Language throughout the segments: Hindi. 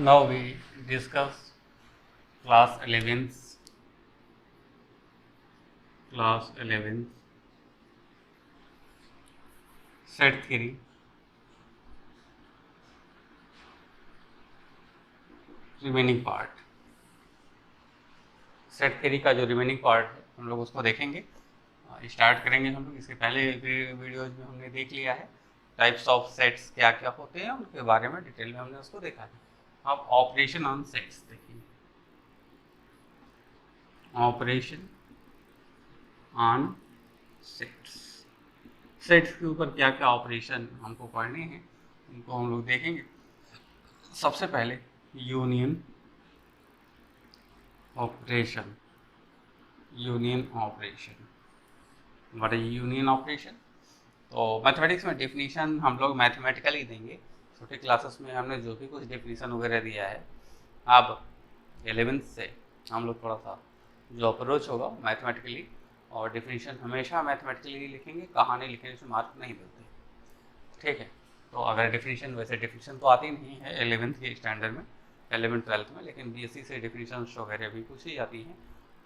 Now we discuss class 11th set theory, remaining part. Set theory का जो रिमेनिंग पार्ट है हम लोग उसको देखेंगे, स्टार्ट करेंगे हम लोग। इसके पहले वीडियोज में हमने देख लिया है टाइप्स ऑफ सेट्स क्या क्या होते हैं, उनके बारे में डिटेल में हमने उसको देखा है। अब ऑपरेशन ऑन सेट्स देखेंगे। ऑपरेशन ऑन सेट्स, सेट्स के ऊपर क्या क्या ऑपरेशन हमको पढ़ने हैं उनको हम लोग देखेंगे। सबसे पहले union operation. Union operation, what is union operation? तो मैथमेटिक्स में डेफिनेशन हम लोग मैथमेटिकली देंगे। छोटे क्लासेस में हमने जो भी कुछ डेफिनेशन वगैरह दिया है, अब 11th से हम लोग थोड़ा सा जो अप्रोच होगा मैथमेटिकली, और डेफिनेशन हमेशा मैथमेटिकली लिखेंगे, कहानी लिखने से मार्क नहीं देते, ठीक है। तो अगर डेफिनेशन, वैसे डेफिनेशन तो आती नहीं है 11th के स्टैंडर्ड में, 11th 12th में, लेकिन बीएससी से डेफिनेशन वगैरह भी कुछ ही आती हैं।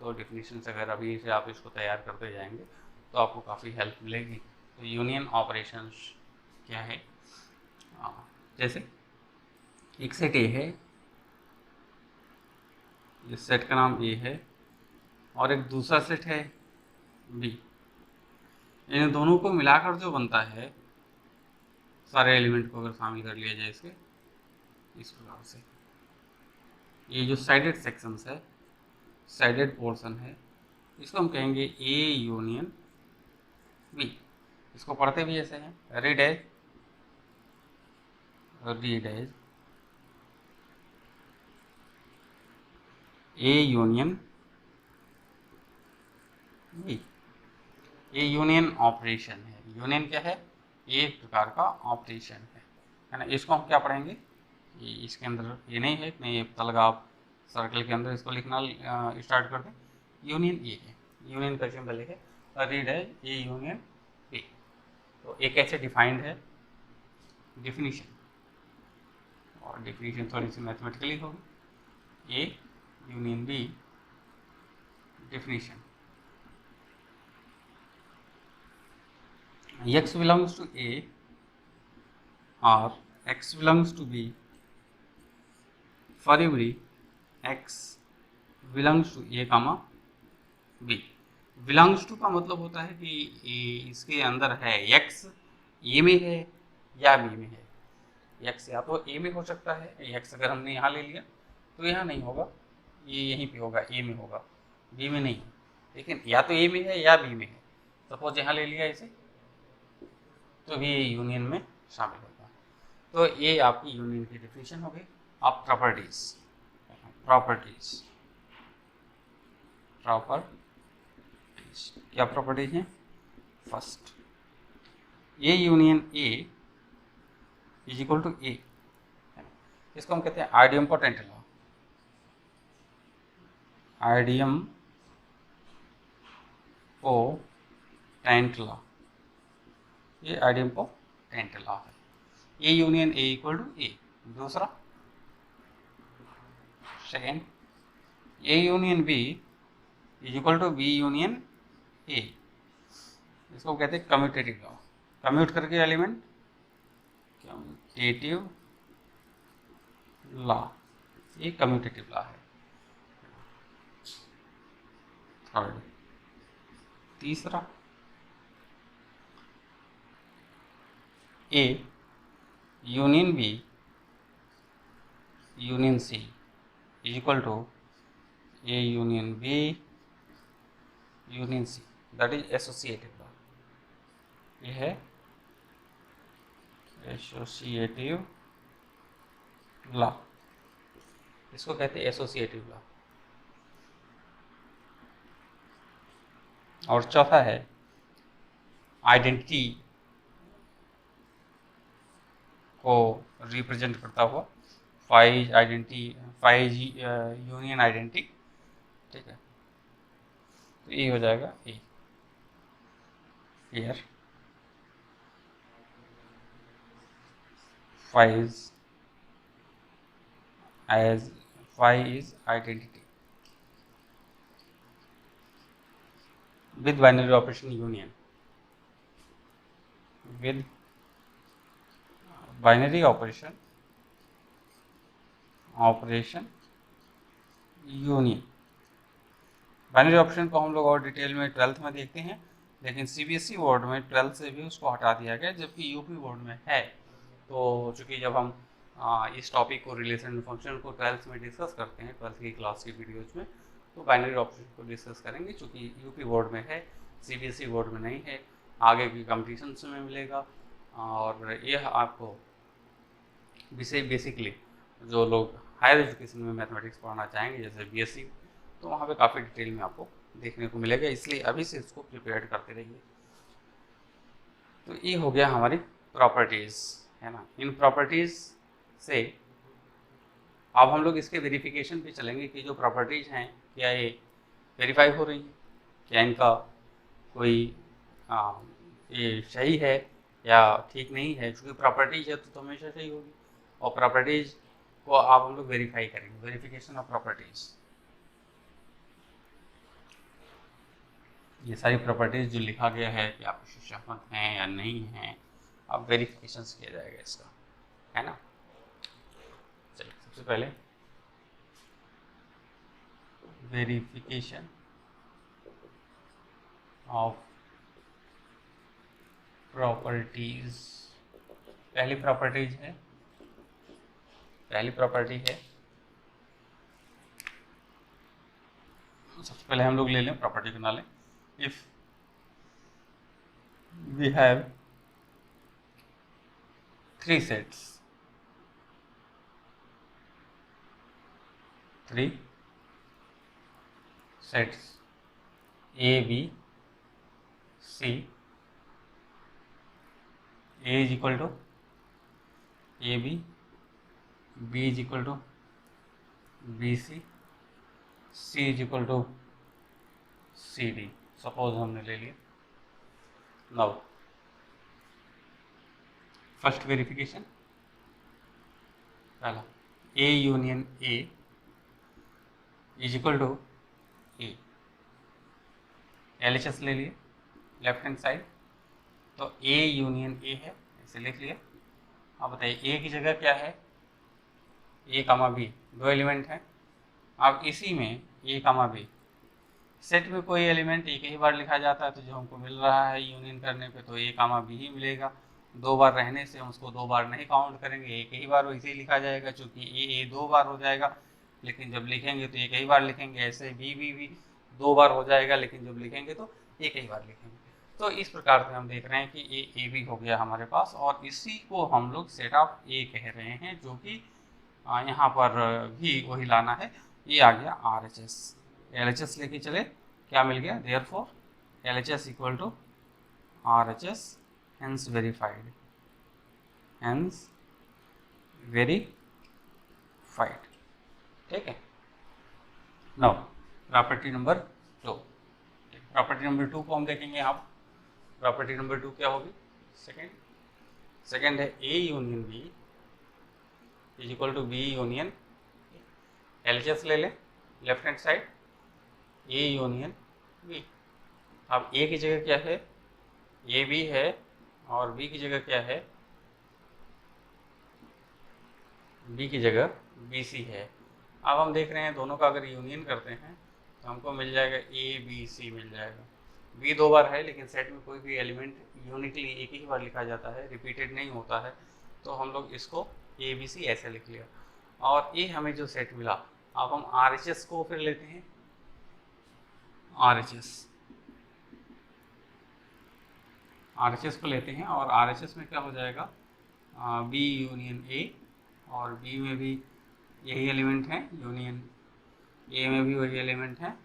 तो डेफिनेशन अगर अभी से आप इसको तैयार करते जाएंगे तो आपको काफ़ी हेल्प मिलेगी। तो यूनियन ऑपरेशंस क्या है? जैसे एक सेट ए है, इस सेट का नाम ए है, और एक दूसरा सेट है बी। इन दोनों को मिलाकर जो बनता है, सारे एलिमेंट को अगर शामिल कर लिया जाए इसके, इस प्रकार से, ये जो साइडेड सेक्शंस है, साइडेड पोर्शन है, इसको हम कहेंगे ए यूनियन बी। इसको पढ़ते भी ऐसे हैं, read as A union B. ये यूनियन ऑपरेशन है। यूनियन क्या है? ये एक प्रकार का ऑपरेशन है ना। इसको हम क्या पढ़ेंगे? ये इसके अंदर ये नहीं है, नहीं ये पता लगा आप सर्कल के अंदर इसको लिखना स्टार्ट कर दें। यूनियन ये है, यूनियन का सिंबल है, रीड है ए यूनियन बी। तो ए कैसे डिफाइंड है? डिफिनीशन, और डिफिनीशन थोड़ी सी मैथमेटिकली होगी। A union B definition, x belongs to A or x belongs to B for every x belongs to A comma B। belongs to का मतलब होता है कि इसके अंदर है x, A में है या B में है। x या तो A में हो सकता है, x अगर हमने यहाँ ले लिया तो यहाँ नहीं होगा, ये यहीं पे होगा, A में होगा, B में नहीं। लेकिन या तो A में है या B में है। सपोज यहाँ ले लिया इसे, तो भी यूनियन में शामिल होगा। तो ये आपकी यूनियन की डेफिनेशन हो गई। अब प्रॉपर्टीज, प्रॉपर्टीज क्या प्रॉपर्टीज हैं? First, A union A is equal to A, इसको हम कहते हैं idempotent law. Idempotent law, ये आइडियम पोटेंट लॉ है। A union A equal to A. दूसरा, second, A union B is equal to B union A, इसको कहते हैं कम्यूटेटिव लॉ। कम्यूट करके एलिमेंट, कम्यूटेटिव लॉ, ये कम्यूटेटिव लॉ है। थर्ड, तीसरा, A union B union C is equal to A union B union C, that is associative law. ये है एसोसिएटिव लॉ, इसको कहते हैं एसोसिएटिव लॉ। और चौथा है आइडेंटिटी को रिप्रेजेंट करता हुआ phi's identity, phi's union identity, ठीक है। तो ये हो जाएगा A. Here phi's as phi is identity with binary operation union, with binary operation union. Binary operation को हम लोग और डिटेल में 12th में देखते हैं, लेकिन सीबीएसई बोर्ड में 12th से भी उसको हटा दिया गया, जबकि यूपी बोर्ड में है। तो चूँकि जब हम इस टॉपिक को रिलेशन फंक्शन को 12th में डिस्कस करते हैं 12th की क्लास की वीडियोज में, तो बाइनरी ऑपरेशन को डिस्कस करेंगे, चूँकि यूपी बोर्ड में है, सीबीएसई बोर्ड में नहीं है। आगे की कंपटीशन्स में मिलेगा, और यह आपको विषय बेसिकली जो लोग हायर एजुकेशन में मैथमेटिक्स पढ़ना चाहेंगे, जैसे बीएससी, तो वहाँ पे काफ़ी डिटेल में आपको देखने को मिलेगा, इसलिए अभी से इसको प्रिपेयर करते रहिए। तो ये हो गया हमारी प्रॉपर्टीज़, है ना। इन प्रॉपर्टीज़ से अब हम लोग इसके वेरिफिकेशन पे चलेंगे कि जो प्रॉपर्टीज़ हैं क्या ये वेरीफाई हो रही हैं, क्या इनका कोई ये सही है या ठीक नहीं है। क्योंकि प्रॉपर्टीज है तो हमेशा सही होगी, और प्रॉपर्टीज को आप हम लोग वेरीफाई करेंगे, वेरिफिकेशन ऑफ प्रॉपर्टीज। ये सारी प्रॉपर्टीज जो लिखा गया है कि आप इससे सहमत हैं या नहीं हैं, अब वेरिफिकेशन किया जाएगा इसका, है ना। चलिए सबसे पहले वेरिफिकेशन ऑफ प्रॉपर्टीज। पहली प्रॉपर्टी है, सबसे पहले हम लोग ले लें प्रॉपर्टी बना लें। If we have 3 sets, 3 sets A, B, C, A is equal to AB, B is equal to BC, C is equal to CD, suppose हमने ले लिया। नाउ फर्स्ट वेरिफिकेशन, पहला A union A is equal to A, LHS ले लिए लेफ्ट हैंड साइड, तो A यूनियन A है, इसे लिख लिया। अब बताइए A की जगह क्या है, A कामा B, 2 एलिमेंट हैं। अब इसी में A कामा B सेट में कोई एलिमेंट एक ही बार लिखा जाता है, तो जो हमको मिल रहा है यूनियन करने पे तो A कामा B ही मिलेगा। 2 बार रहने से हम उसको 2 बार नहीं काउंट करेंगे, एक ही बार वैसे ही लिखा जाएगा, चूँकि A 2 बार हो जाएगा, लेकिन जब लिखेंगे तो एक ही बार लिखेंगे। ऐसे B 2 बार हो जाएगा, लेकिन जब लिखेंगे तो एक ही बार लिखेंगे। तो इस प्रकार से हम देख रहे हैं कि A B हो गया हमारे पास, और इसी को हम लोग सेट ऑफ A कह रहे हैं, जो कि यहाँ पर भी वही लाना है। ये आ गया RHS, LHS लेके चले, क्या मिल गया, therefore LHS equal to RHS, hence verified, ठीक है। Now property number 2, property number 2 को हम देखेंगे। यहाँ प्रॉपर्टी नंबर 2 क्या होगी, सेकेंड है A union B is equal to B union, LHS ले लें left hand side, A union B। अब A की जगह क्या है, A B है, और B की जगह क्या है, B की जगह BC है। अब हम देख रहे हैं दोनों का अगर यूनियन करते हैं तो हमको मिल जाएगा ABC मिल जाएगा। B 2 बार है, लेकिन सेट में कोई भी एलिमेंट यूनिकली एक ही बार लिखा जाता है, रिपीटेड नहीं होता है, तो हम लोग इसको ABC ऐसे लिख लिया। और ये हमें जो सेट मिला, अब हम RHS को फिर लेते हैं, RHS को लेते हैं, और RHS में क्या हो जाएगा, B यूनियन A, और B में भी यही एलिमेंट है, यूनियन A में भी वही एलिमेंट है।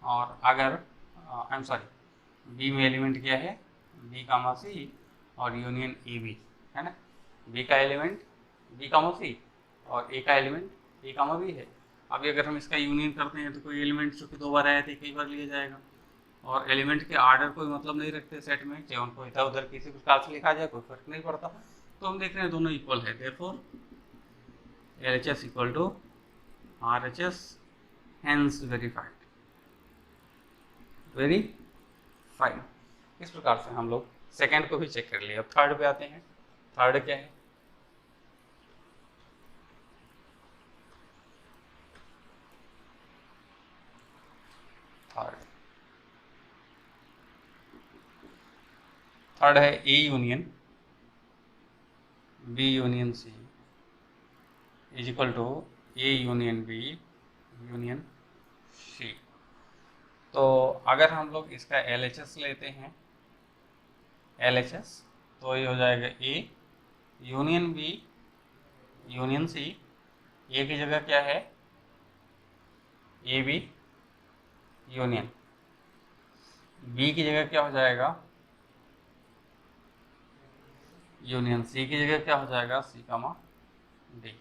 और अगर B में एलिमेंट क्या है, B कामा C, और यूनियन AB है ना, B का एलिमेंट B कामा C और A का एलिमेंट A कामा B है। अभी अगर हम इसका यूनियन करते हैं तो कोई एलिमेंट जो कि 2 बार आया था कई बार लिया जाएगा, और एलिमेंट के आर्डर कोई मतलब नहीं रखते सेट में, चाहे उनको इधर उधर किसी प्रकार से लिखा जाए कोई फर्क नहीं पड़ता। तो हम देख रहे हैं दोनों इक्वल है, therefore LHS equal to RHS hence verified. इस प्रकार से हम लोग सेकेंड को भी चेक कर लिया। अब थर्ड पे आते हैं। थर्ड क्या है? थर्ड है A union B union C is equal to A union B union C. तो अगर हम लोग इसका LHS लेते हैं, LHS, तो ये हो जाएगा A union B union C. A की जगह क्या है? A B union. बी की जगह क्या हो जाएगा? यूनियन। सी की जगह क्या हो जाएगा? सी कामा डी।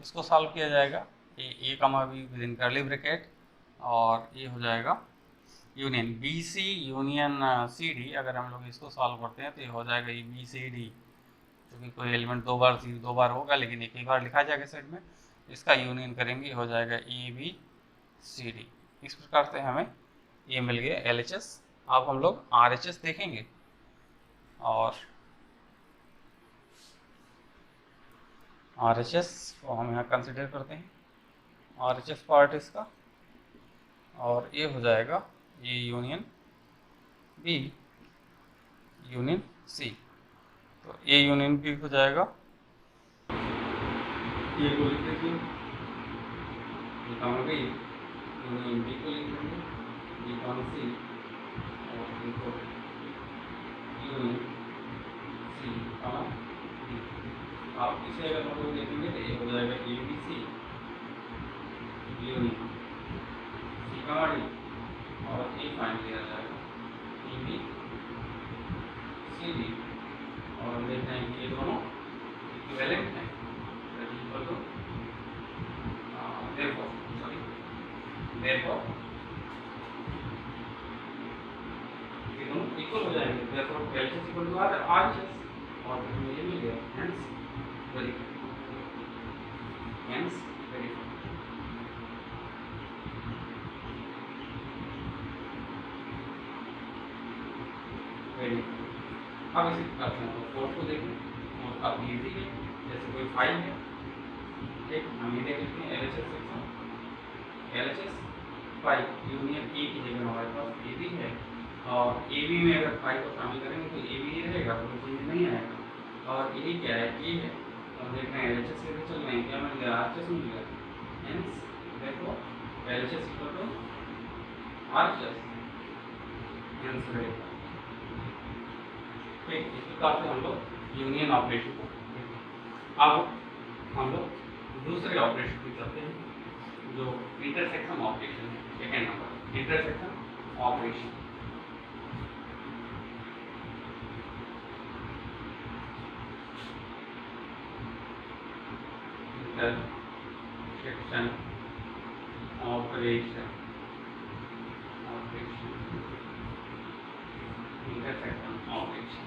इसको सॉल्व किया जाएगा। A comma B within curly bracket, और ये हो जाएगा union B C union C D. अगर हम लोग इसको सॉल्व करते हैं तो ये हो जाएगा ये बी सी डी, क्योंकि कोई एलिमेंट दो बार होगा लेकिन एक ही बार लिखा जाएगा सेट में। इसका यूनियन करेंगे, हो जाएगा ए बी सी डी। इस प्रकार से हमें ये मिल गया LHS। अब हम लोग RHS देखेंगे, और RHS को हम यहाँ कंसिडर करते हैं। RHS पार्ट इसका, और ये हो जाएगा ये यूनियन बी यूनियन सी। तो ए यूनियन बी हो जाएगा, ये को लिख देंगे बी यूनियन बी को लिख देंगे बी कॉन सी, और इनको यूनियन सी कॉमा डी। आप इसे अगर हम लोग देखेंगे तो ये हो जाएगा A B C union C comma D, और ए फाइंड किया जाएगा ए बी सी डी। और हम देखते हैं कि ये दोनों इक्विवेलेंट हैं, इक्वल टू therefore ये दोनों इक्वल हो जाएंगे। therefore LHS equal to RHS, और हमें ये मिल गया hence वेरीफाइड। अब इसी प्रकार से हम फोर्थ को देखें, और काफ़ी ईजी है। जैसे कोई फाइल है, ठीक, हम ये देख लेते हैं LHS section, LHS file union A की जगह हमारे पास ए बी है, और ए बी में अगर फाइल को शामिल करेंगे तो ए बी ही रहेगा, कोई चेंज नहीं आएगा। और ए क्या है? ए है। तो हम देख रहे हैं LHS से चल रहे हैं, क्या मिल गया? RHS मिल गया। हेंस देखो LHS equal to RHS, hence रहेगा। ठीक, इस प्रकार से हम लोग यूनियन ऑपरेशन को देखते हैं। अब हम लोग दूसरे ऑपरेशन की चलते हैं, जो इंटरसेक्शन ऑपरेशन है। Second number intersection operation. Intersection operation intersection operation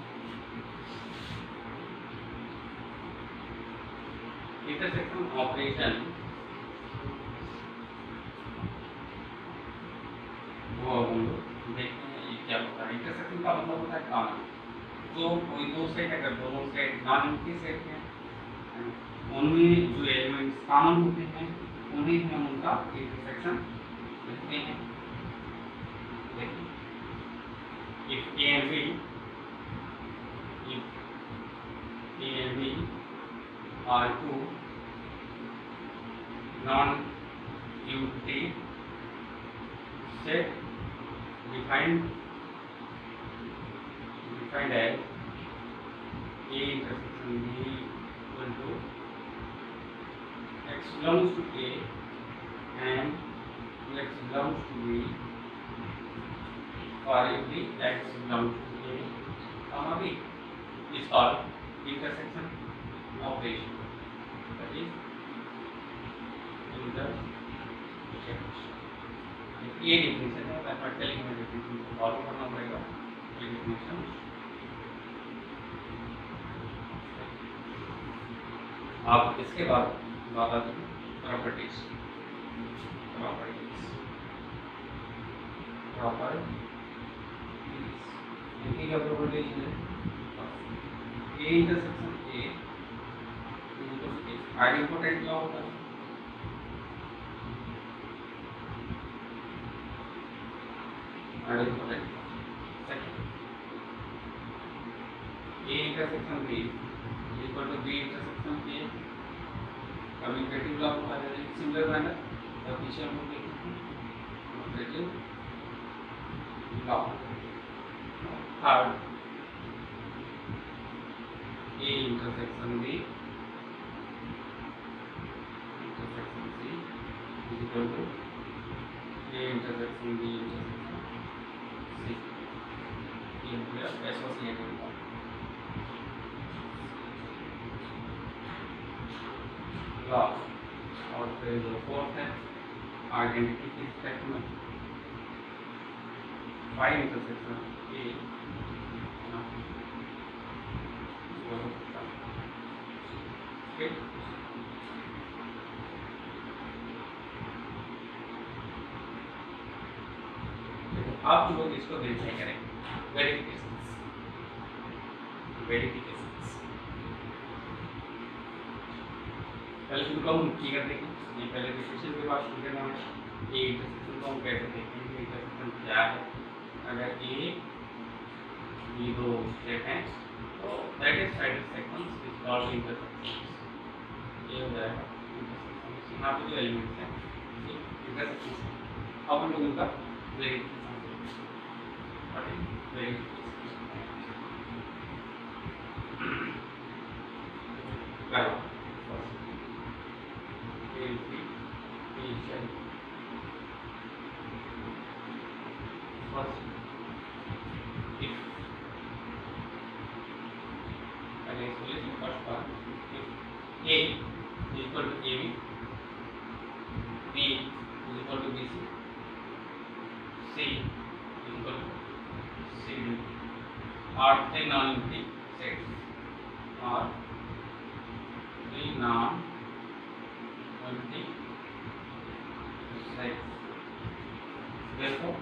intersection operation वो हम लोग देखते हैं ये क्या होता है। इंटरसेक्शन का मतलब होता है कॉमन। जो कोई दो सेट, अगर दोनों सेट नॉन एम्प्टी सेट हैं, उनमें जो एलिमेंट्स कॉमन होते हैं उन्हें हम उनका इंटरसेक्शन लिखते हैं। देखिए, if A and B are two non-empty set defined as A intersection B equal to x belongs to A and x belongs to B, or if the x belongs to A comma B, is called intersection operation. That is intersection. ये definition है, मैथमेटिकली हमें definition को फॉलो करना पड़ेगा। ये definition आप इसके बाद बात आती है प्रॉपर्टीज प्रॉपर्टीज प्रॉपर्टीज इनकी क्या प्रॉपर्टीज है? ए इंटरसेक्शन ए आइडेंटिटी क्या होता है? Identity second A intersection B equal to B intersection A communicative law होता है सिमिलर मैनर तो पीछे हम लोग देखेंगे communicative law third A intersection B intersection C equal to A intersection B intersection C ये हो गया एसोसिएटेड लॉ लॉ और फिर जो फोर्थ है आइडेंटिटी के रिस्पेक्ट में फाइव इंटरसेक्शन ए आप लोग इसको देखने करेंगे वेरिफिकेशंस पहले इनको हम क्लियर देखें ये पहले डिफिनेशन के बाद क्लियर करना है ए इंटरसेक्शन को हम कैसे देखेंगे इंटरसेक्शन क्या है अगर ए ये दो सेट हैं तो that is side segments is called intersection ये हो जाएगा इंटरसेक्शन यहाँ पे जो एलिमेंट्स हैं ये इंटरसेक्शन अब हम लोग इनका verification A is equal to AB, B is equal to BC, C is equal to CD. Are three non-empty sets. Are three non-empty sets. Therefore,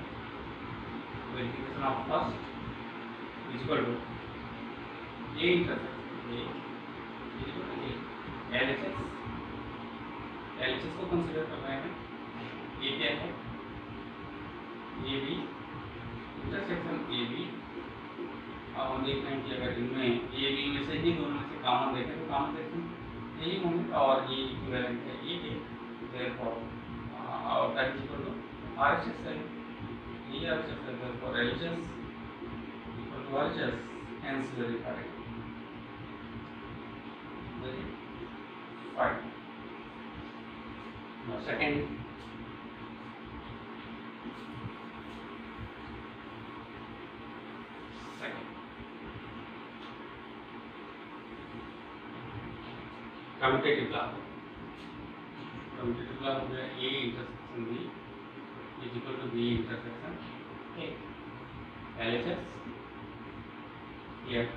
verification of first is equal to A intersection A is equal to A. LHS को कंसिडर कर रहे हैं ये क्या है A B intersection A B अब हम देख रहे हैं कि अगर इनमें ए बी में से ही दोनों में से कॉमन देखें तो कॉमन सेक्शन यही होंगे और ये इक्विवेलेंट है ये के देयरफॉर और that is equal to RHS है ये आरएचएस है therefore LHS equal to RHS hence verified Fine. Now second commutative law हो गया A intersection B is equal to B intersection A LHS here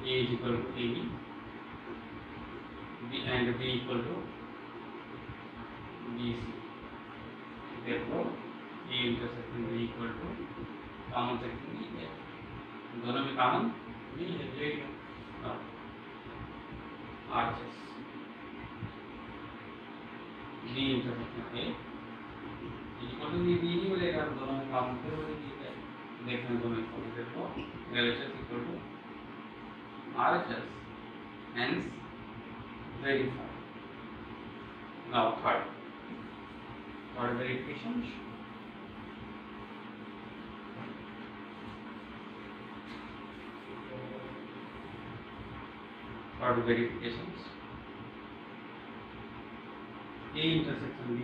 A is equal to AB B and B equal to BC. Therefore, A intersection B equal to common section B है. दोनों में common B है ले लिया. RHS B intersection A equal to B ही मिलेगा दोनों में common फिर वही चीज है. देखने दोनों equal to therefore LHS equal to RHS. Hence verify. Now third verification. Third verifications. A intersection B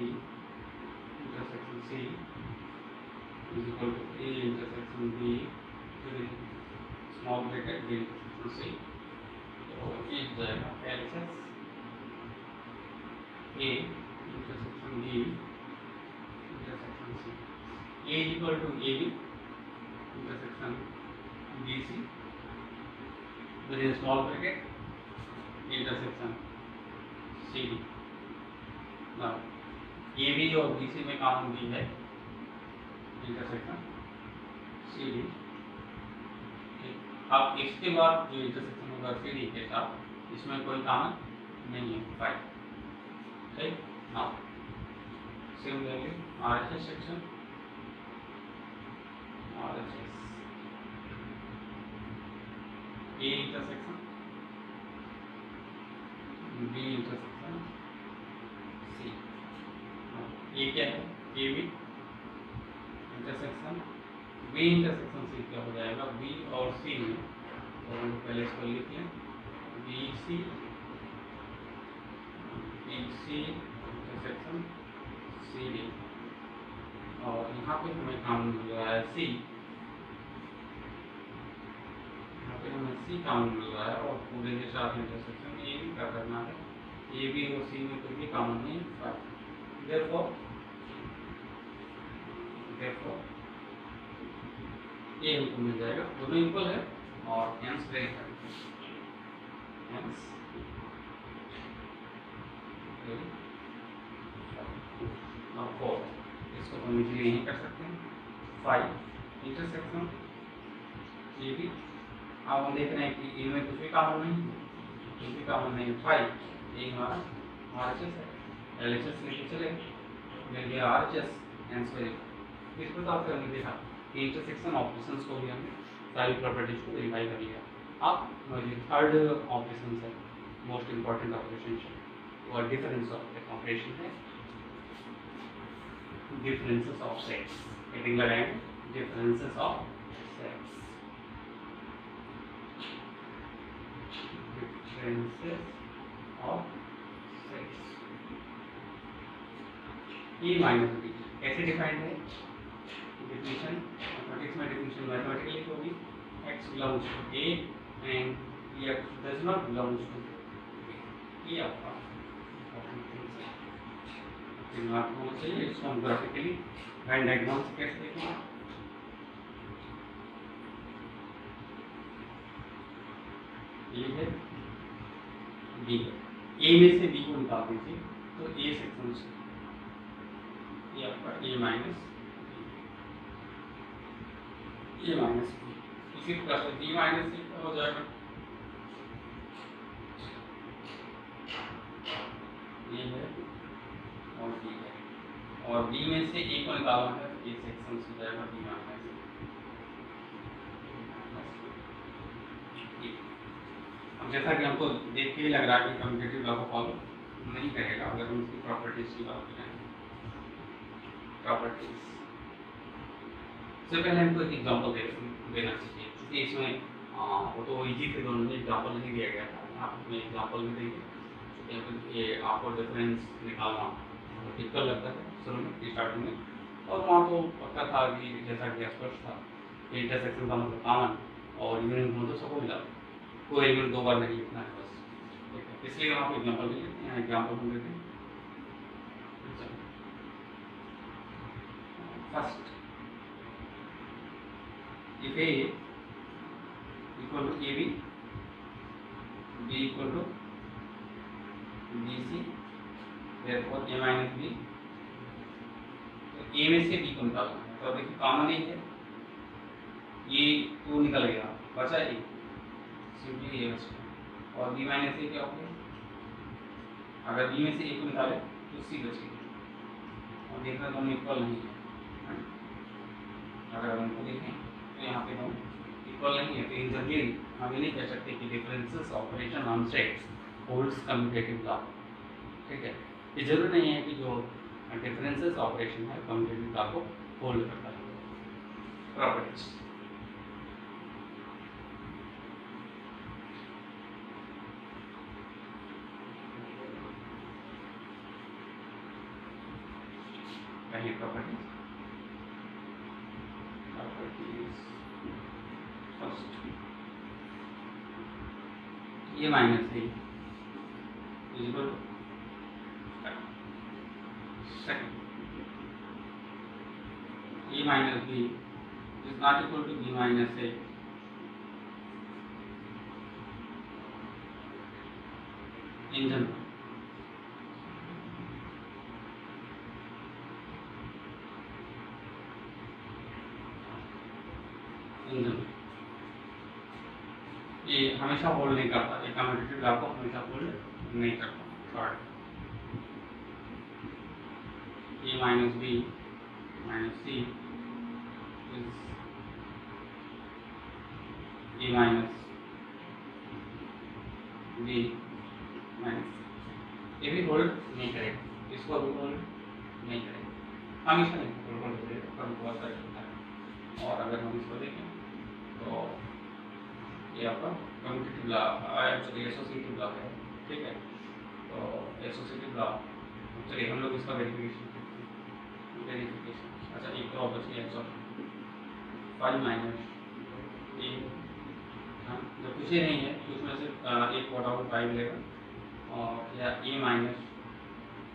intersection C is equal to A intersection B within small bracket B intersection C. So ये जाएगा LHS A intersection B intersection C. A is equal to AB intersection BC within small bracket intersection CD. A B और बी सी में कॉमन बी है इंटरसेक्शन सी डी। अब इसके बाद जो इंटरसेक्शन होगा सी डी के साथ इसमें कोई कॉमन नहीं है 5। ठीक, now similarly RHS section RHS A intersection B intersection C। A क्या है A B intersection B intersection C क्या हो जाएगा B और C में, तो हम पहले इसको लिख लें BC इंटरसेक्शन CD। और यहाँ पे हमें काम मिल रहा है C, यहाँ पे हमें C काम मिल रहा है और पूरे के साथ इंटरसेक्शन A B का करना है। A B और C में कोई भी कॉमन नहीं है। therefore A हमको मिल जाएगा, दोनों इक्वल है और hence वेरीफाइड। hence अब 4 इसको हम इजीली नहीं कर सकते हैं। 5 इंटरसेक्शन ए बी। अब हम देख रहे हैं कि ए में कुछ भी कॉमन नहीं है, कुछ भी कॉमन नहीं है। 5 ये हमारा RHS है, LHS लेके चले मिल गया RHS hence वेरीफाइड। इस प्रकार से हमने देखा कि इंटरसेक्शन ऑपरेशंस को भी हमने सारी प्रॉपर्टीज को वेरीफाई कर लिया। अब थर्ड ऑपरेशन है मोस्ट इंपॉर्टेंट ऑपरेशन है, वो डिफरेंस ऑपरेशन है, डिफरेंसेस ऑफ सेट्स। हेडिंग लगाएंगे differences of sets, differences of sets. A minus B कैसे डिफाइंड है? डिफिनेशन मैथमेटिक्स में डिफिनेशन मैथमेटिकली होगी x belongs to A and x does not belongs to B। ये आपका दिमाग होना चाहिए। इसको हम ग्राफिकली वेन डायग्राम से कैसे देखेंगे? ये है बी, ए में से बी को निकाल दीजिए तो ए सेक्शन से ये आपका ए माइनस बी, इसी प्रकार से बी माइनस सी हो जाएगा। ये है और बी है, और बी में से ए को निकालना है तो ए सेक्शन से हो जाएगा बी माइनस। अब जैसा कि हमको देख के ही लग रहा है कि कम्यूटेटिव लॉ को फॉलो नहीं करेगा अगर हम इसकी प्रॉपर्टीज की बात करें। प्रॉपर्टीज से पहले हमको एक एग्जांपल देना चाहिए, क्योंकि इसमें वो तो इजी थे, दोनों में एग्जांपल नहीं दिया गया था। यहाँ पे एग्जांपल भी देंगे क्योंकि ये आपको डिफरेंस निकालना टिपिकल लगता है शुरू में स्टार्टिंग में, और वहाँ तो पक्का था कि जैसा कि स्पष्ट था इंटरसेक्शन का मतलब कॉमन और यूनियन मतलब सबको मिला, कोई एलिमेंट दो बार नहीं लिखना है बस, ठीक है। इसलिए हम आपको एग्जांपल ले लेते हैं। एग्जांपल हम देते हैं first, if A equal to AB, B equal to BC, therefore A minus B, तो A में से B को निकालना है। तो देखिए कॉमन ही है, ये 2 निकल गया, बचा A, सिंपली A बचा। और B माइनस A क्या हो गया? अगर B में से A को निकाले तो C बचेगा। और देखना दोनों इक्वल नहीं है, अगर हम इनको देखें तो यहाँ पे हम इक्वल नहीं है, तो इन जनरली हम ये नहीं कह सकते कि differences operation on sets holds commutative law, ठीक है। ये जरूरी नहीं है कि जो डिफरेंसेस ऑपरेशन है कम्यूटेटिव लॉ को होल्ड करता है। प्रॉपर्टीज पहली प्रॉपर्टीज फर्स्ट, ये माइनस है equal to second, A minus B is not equal to B minus A. In general इंजन ये हमेशा होल्ड नहीं करता, ये कम्यूटेटिव लॉ को हमेशा होल्ड नहीं करता। Third A minus B minus C is A minus B minus, ये भी होल्ड नहीं करेगा, इसको भी होल्ड नहीं करेगा, हमेशा नहीं होल्ड करेगा, कभी बहुत सारे होता है। और अगर हम इसको देखें तो ये आपका commutative law actually associative law है, ठीक है। तो एसोसिएटिव लॉ चलिए हम लोग इसका वेरिफिकेशन अच्छा एक तो ऑब्वियसली एक्स ऑफ 5 माइनस ए, जब कुछ ही नहीं है तो उसमें से एक वोट आउट 5 लेगा और या ए माइनस,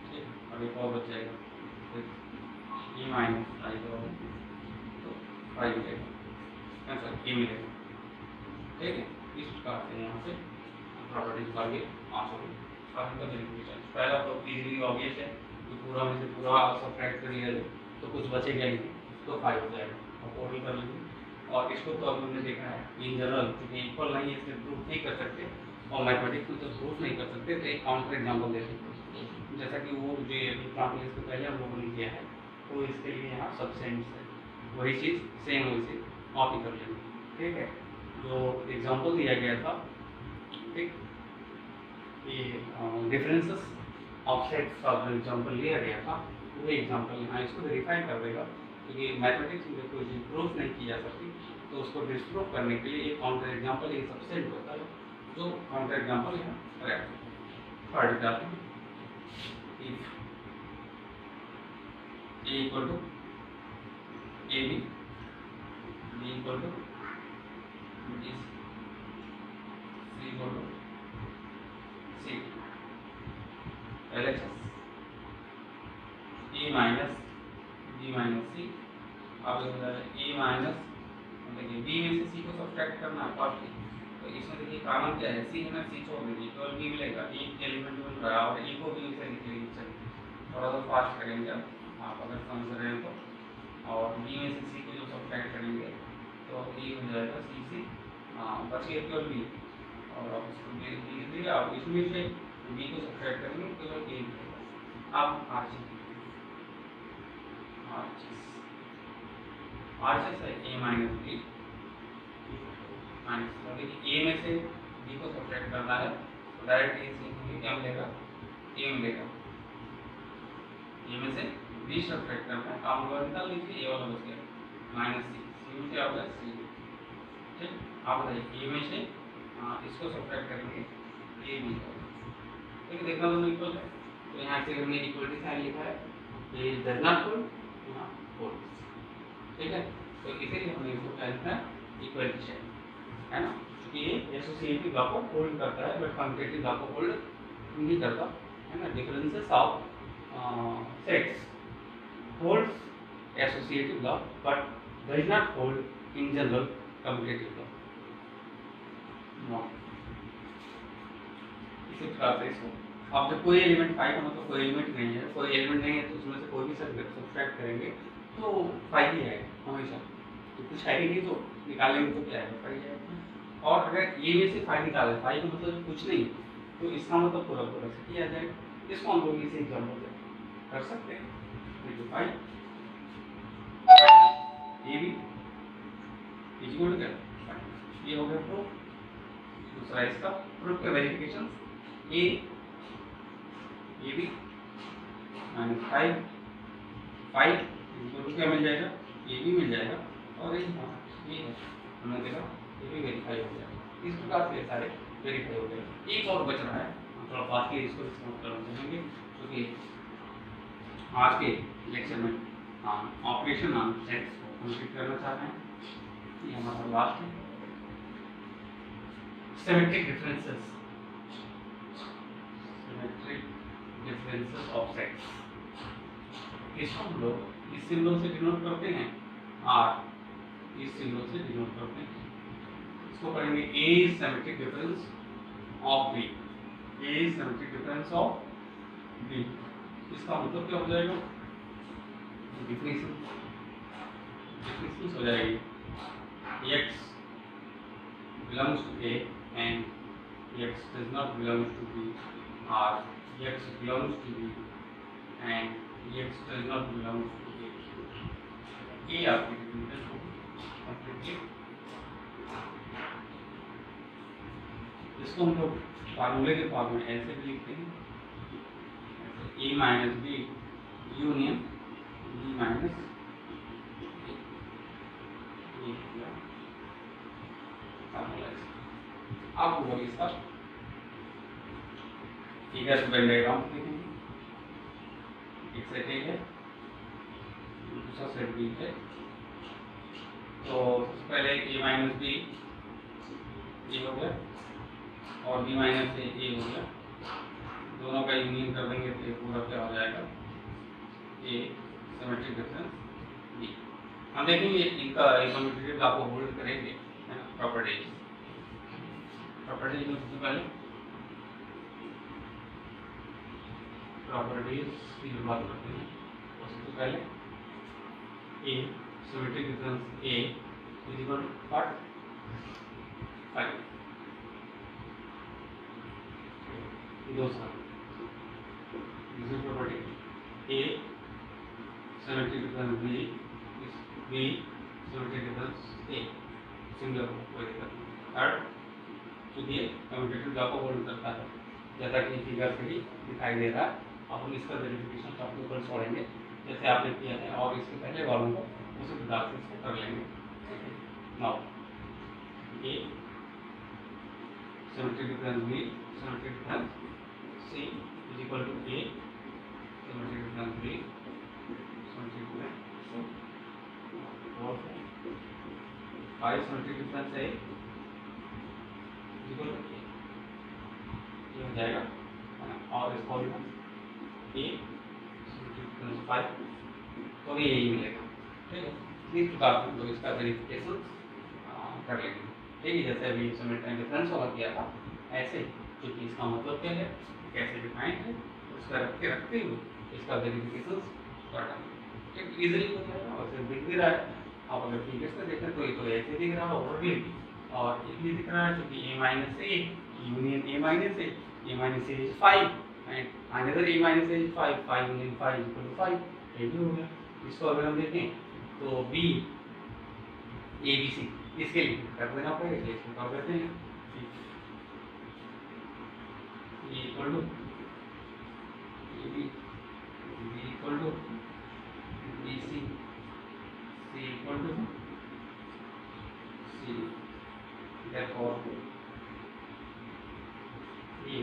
ठीक, अब एक और बच जाएगा फिर ए माइनस 5 और तो 5 मिलेगा आंसर ए मिलेगा, ठीक है। इस प्रकार से यहाँ से प्रॉपर्टीज का आगे आंसर का वेरिफिकेशन पहला तो इजीली ऑब्वियस है कि पूरा में से पूरा सब्ट्रैक्ट कर लिया जाए तो कुछ बचेगा ही नहीं, तो 5 हो जाएगा और टोटल कर लेंगे। और इसको तो अब हमने देखा है इन जनरल क्योंकि इक्वल नहीं है इसलिए प्रूफ नहीं कर सकते और मैथमेटिक्स में तो प्रूफ नहीं कर सकते, तो एक काउंटर एग्जाम्पल दे सकते हैं जैसा कि वो जो एग्जाम्पल इससे पहले हम लोगों ने किया है, तो इसके लिए यहाँ सब्सेंट्स है, वही चीज़ सेम वैसे कॉपी कर लेंगे, ठीक है। जो एग्जाम्पल दिया गया था, ठीक, ये डिफरेंसेस ऑफ सेट्स का जो एग्जाम्पल लिया गया था वो एग्जाम्पल यहाँ इसको वेरीफाई कर देगा, क्योंकि मैथमेटिक्स में कोई चीज़ प्रूफ नहीं की जा सकती तो उसको डिस्प्रूव करने के लिए एक काउंटर एग्जाम्पल एक सबसेट होता है, जो काउंटर एग्जाम्पल यहाँ करेक्ट थर्ड जाते हैं if A equal to A B equal to C equal to C LHS A minus B minus C, अब ए माइनस देखिए बी में से सी को सब्ट्रैक्ट करना है फर्स्ट, तो इसमें देखिए कॉमन क्या है सी है ना, सी छोड़ दीजिए केवल बी मिलेगा, एक एलिमेंट मिल रहा है और ए को बी से लिख लीजिए, थोड़ा सा फास्ट करेंगे आप अगर समझ रहे हैं तो। और बी में से सी को जो सब्ट्रैक्ट करेंगे तो ए हो जाएगा सी सी, बच गया केवल बी और अब इसको बी लिख दिया, अब इसमें से बी को सब्ट्रैक्ट करेंगे केवल ए मिलेगा। अब आरएचएस है ए माइनस बी माइनस, देखिए ए में से बी को सब्ट्रैक्ट करना है तो डायरेक्ट ए से क्या मिलेगा, ए मिलेगा, ए में से बी सब्ट्रैक्ट करना है, काम वाला निकाल लीजिए, ए वाला बच गया माइनस सी, सी में से आ गया सी, ठीक। आप बताइए ए में से इसको सब्ट्रैक्ट करेंगे ए बी को, ठीक है, देखना दोनों इक्वल है तो यहाँ से हमने इक्वलिटी साइन लिखा है, ये डज नॉट होल्ड यहाँ होल्ड, ठीक है। तो इसीलिए हमने इसको क्या लिखा है इक्वलिटी साइन, है ना, क्योंकि ये एसोसिएटिव लॉ को होल्ड करता है बट कम्यूटेटिव लॉ को होल्ड नहीं करता, है ना। Differences of sets holds associative law but does not hold in general commutative law. इसी प्रकार से इसको अब जब कोई एलिमेंट 5 का मतलब कोई एलिमेंट नहीं है, कोई एलिमेंट नहीं है तो उसमें से कोई भी सब्ट्रैक्ट करेंगे तो 5 ही आएगा हमेशा, तो कुछ है ही नहीं तो निकालेंगे तो क्या आएगा 5 आएगा। और अगर ये में से 5 निकाले 5 का मतलब कुछ नहीं तो इसका मतलब पूरा पूरा से किया जाएगा, इसको हम लोग इसे एग्जाम्पल से कर सकते हैं, तो 5 ए बी इक्वल टू ये हो गया प्रूफ। दूसरा इसका प्रूफ का verification A B minus 5 equal to क्या मिल जाएगा, ए बी मिल जाएगा और ये है हमने देखा ये भी वेरीफाई हो गया। इस प्रकार से सारे वेरीफाई हो गए। एक और बच रहा है, थोड़ा फास्ट के इसको डिस्कस करना चाहेंगे क्योंकि आज के लेक्चर में ऑपरेशन ऑन सेट्स को कंप्लीट करना चाहते हैं, ये हमारा लास्ट है। सिमेट्रिक डिफरेंसेस ऑफ सेट्स, इसको हम लोग इस सिंबल से डिनोट करते हैं, आर इस सिंबल से डिनोट करते हैं। इसको पढ़ेंगे A is symmetric difference of B, A is symmetric difference of B. इसका मतलब क्या हो जाएगा, डिफरेंस हो जाएगी x belongs to A and x does not belong to B, or x belongs to B and x does not belong to A, आपकी डिफिनेशन होगी कंप्लीटली। इसको हम लोग फार्मूले के फॉर्म में ऐसे भी लिखते हैं, A minus B union B minus अब वो इसका फिगर वेन डायग्राम देखेंगे। एक सेट ए है, दूसरा सेट बी है। तो सबसे पहले ए माइनस बी ए हो गया और बी माइनस ए हो गया, दोनों का यूनियन कर देंगे तो पूरा क्या हो जाएगा, ए सिमेट्रिक डिफरेंस बी। हम देखेंगे इनका कम्यूटेटिव लॉ को होल्ड करेंगे, है ना, प्रॉपर्टीज में सबसे पहले प्रॉपर्टीज की बात करते हैं। सबसे पहले A symmetric difference A is equal to 5। दूसरा property A symmetric difference B symmetric difference A, single कोई दिक्कत नहीं। थर्ड, चूंकि कम्यूटेटिव लॉ को होल्ड करता है, जैसा कि फिगर से ही दिखाई दे रहा है। अपन इसका वेरिफिकेशन आपके ऊपर छोड़ेंगे जैसे आपने किया है, और इसके पहले वालों को उसी प्रकार से इसको कर लेंगे। Now A symmetric difference B symmetric difference C is equal to A symmetric difference B symmetric difference C, और 5 सिमेट्रिक डिफरेंस है इक्वल टू ए, ये हो जाएगा। और इसको ए सिमेट्रिक डिफरेंस 5 तो भी यही मिलेगा। ठीक है, इस प्रकार से हम लोग इसका वेरिफिकेशन कर लेंगे। ठीक है, जैसे अभी सिमेट्रिक डिफरेंस वाला किया था ऐसे, क्योंकि इसका मतलब क्या है, कैसे डिफाइन है, उसका रखते हुए इसका वेरिफिकेशन करना। ठीक, इजीली हो जाएगा और फिर दिख भी रहा है। आप अगर फिगर्स में देखें तो ये तो ऐसे दिख रहा है ओवरली, और इसलिए दिख रहा है क्योंकि A minus A union A minus A is 5 and another A minus A is 5 union 5 equal to 5, ये भी हो गया। इसको अगर हम देखें तो बी ए बी सी इसके लिए कर देना पड़ेगा, इसलिए इसको कर देते हैं। A equal to B equal to B C equal to C, therefore A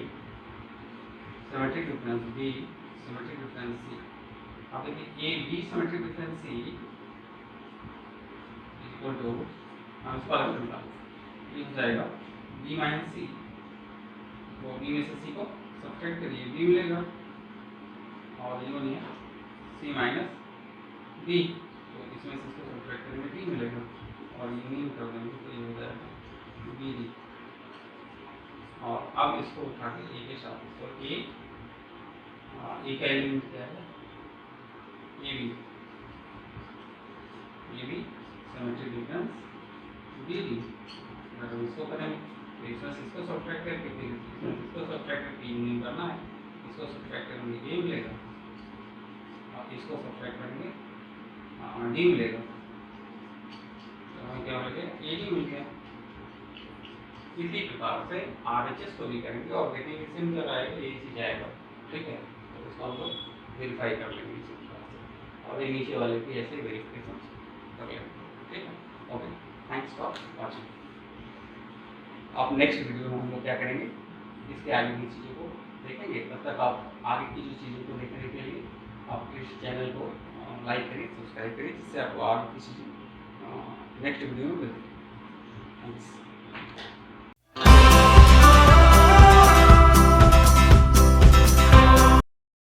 symmetric difference B symmetric difference C. अब देखिए A B symmetric difference C equal to, हम इसको अलग करना, ये हो जाएगा बी माइनस सी, तो बी में से सी को सब्ट्रैक्ट करिए, बी मिलेगा, और यूनियन सी माइनस बी, तो इसमें से इसको सब्ट्रैक्ट करेंगे बी मिलेगा, और यूनियन कर देंगे तो ये हो जाएगा बी डी। और अब इसको उठा के ए के साथ, तो ए का एलिमेंट क्या है, A B symmetric difference B D. अगर इसको करेंगे तो इसमें से इसको सब्ट्रैक्ट करके फिर इसको सब्ट्रैक्ट करके यूनियन करना है, इसको सब्ट्रैक्ट करेंगे ए मिलेगा, और इसको सब्ट्रैक्ट करेंगे डी मिलेगा, तो हमें क्या मिलेगा, ए डी मिल गया। इसी प्रकार से RHS को भी करेंगे और देखेंगे सिमिलर आएगा, ये चीज आएगा। ठीक है, तो इसको हम लोग वेरीफाई कर लेंगे इसी प्रकार से, और ये नीचे वाले भी ऐसे वेरिफिकेशन कर लेंगे। ठीक है, ओके, थैंक्स फॉर वॉचिंग। अब नेक्स्ट वीडियो में हम लोग क्या करेंगे, इसके आगे की चीज़ों को देखेंगे। तब तक आप आगे की जो चीज़ों को देखने के लिए आप इस चैनल को लाइक करिए, सब्सक्राइब करिए, जिससे आपको आगे की चीज़ें नेक्स्ट वीडियो में मिलती है। थैंक्स।